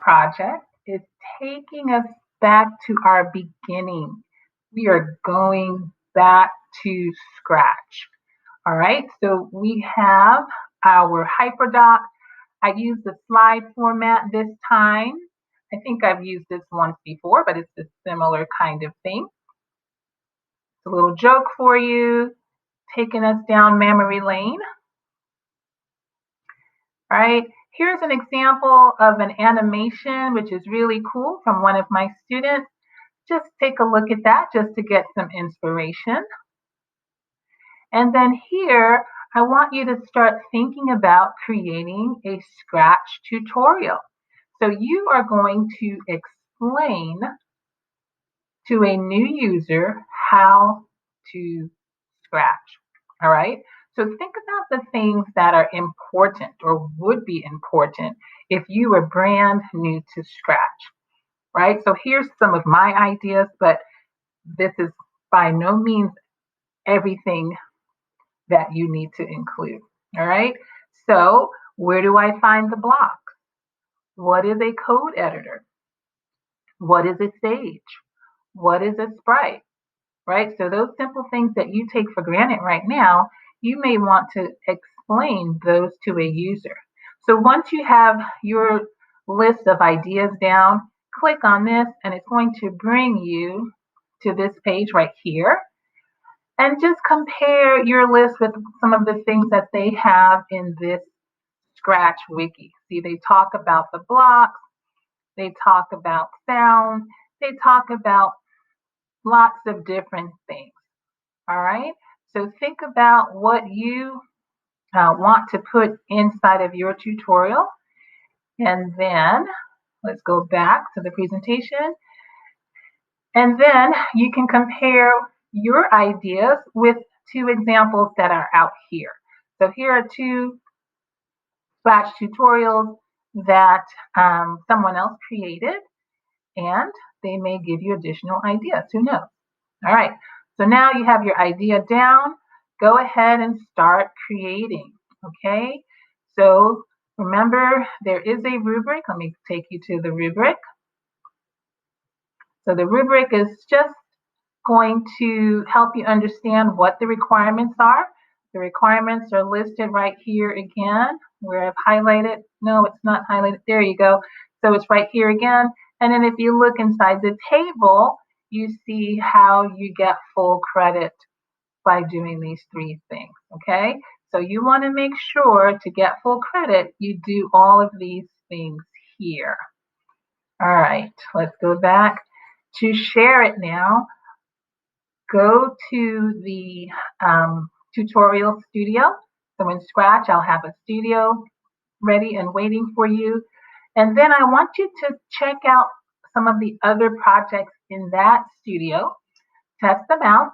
project is taking us back to our beginning. We are going back to scratch. All right, so we have our HyperDoc. I use the slide format this time. I think I've used this once before, but it's a similar kind of thing. It's a little joke for you, taking us down memory lane. All right, here's an example of an animation, which is really cool from one of my students. Just take a look at that just to get some inspiration. And then here, I want you to start thinking about creating a Scratch tutorial. So you are going to explain to a new user how to Scratch. All right. So think about the things that are important or would be important if you were brand new to Scratch. Right. So here's some of my ideas, but this is by no means everything that you need to include. All right. So where do I find the block? What is a code editor? What is a stage? What is a sprite? Right? So those simple things that you take for granted right now, you may want to explain those to a user. So once you have your list of ideas down, click on this and it's going to bring you to this page right here. And just compare your list with some of the things that they have in this Scratch wiki. See, they talk about the blocks, they talk about sound, they talk about lots of different things. All right. So think about what you want to put inside of your tutorial. And then let's go back to the presentation. And then you can compare your ideas with two examples that are out here. So here are two Scratch tutorials that someone else created, and they may give you additional ideas. Who knows? All right. So now you have your idea down. Go ahead and start creating. Okay. So remember, there is a rubric. Let me take you to the rubric. So the rubric is just going to help you understand what the requirements are. The requirements are listed right here again, where I've highlighted. No, it's not highlighted. There you go. So it's right here again. And then if you look inside the table, you see how you get full credit by doing these three things, okay? So you want to make sure to get full credit, you do all of these things here. All right, let's go back to share it now. Go to the tutorial studio. So in Scratch, I'll have a studio ready and waiting for you. And then I want you to check out some of the other projects in that studio, test them out,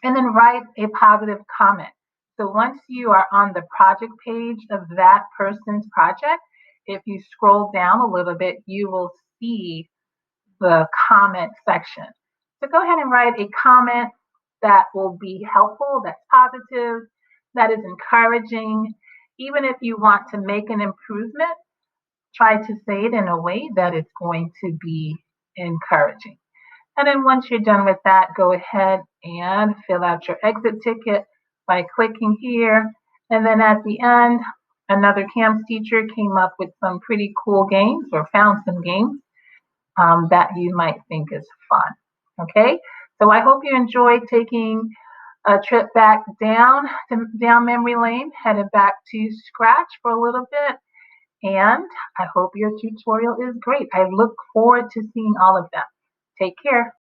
and then write a positive comment. So once you are on the project page of that person's project, if you scroll down a little bit, you will see the comment section. So go ahead and write a comment that will be helpful, that's positive, that is encouraging. Even if you want to make an improvement, try to say it in a way that it's going to be encouraging. And then once you're done with that, go ahead and fill out your exit ticket by clicking here. And then at the end, another CAMS teacher came up with some pretty cool games or found some games that you might think is fun. Okay, so I hope you enjoyed taking a trip back down memory lane, headed back to Scratch for a little bit. And I hope your tutorial is great. I look forward to seeing all of them. Take care.